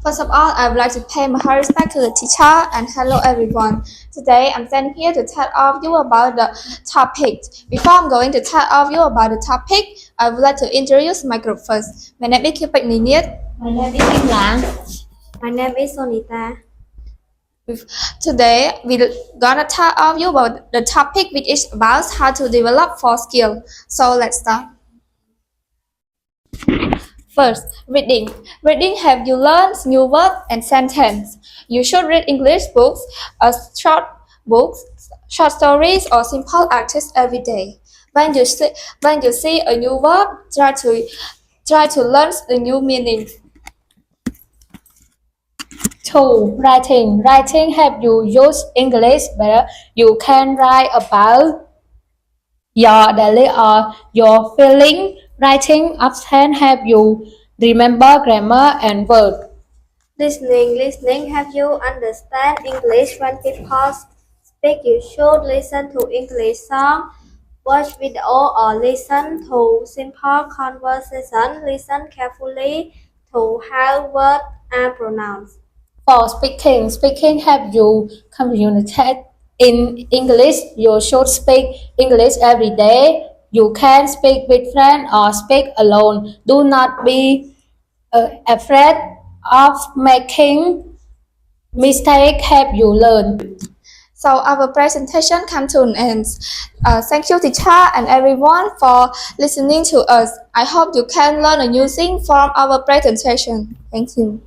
First of all, I would like to pay my high respect to the teacher and hello everyone. Today, I'm standing here to tell all of you about the topic. Before I'm going to tell all of you about the topic, I would like to introduce my group first. My name is Cupid Niniet. My name is Kim Lang. My name is Sonita. Today, we're gonna tell all of you about the topic which is about how to develop 4 skills. So let's start. First, reading. Reading helps you learn new words and sentences. You should read English books, books, short stories, or simple articles every day. When you see a new word, try to learn the new meaning. 2. Writing. Writing helps you use English better. You can write about your daily or your feeling. Writing often helps you remember grammar and words. Listening helps you understand English when people speak. You should listen to English songs, watch video, or listen to simple conversation. Listen carefully to how words are pronounced. For speaking, speaking helps you communicate in English. You should speak English every day. You can speak with friends or speak alone. Do not be afraid of making mistakes. Help you learn. So our presentation comes to an end. Thank you teacher and everyone for listening to us. I hope you can learn a new thing from our presentation. Thank you.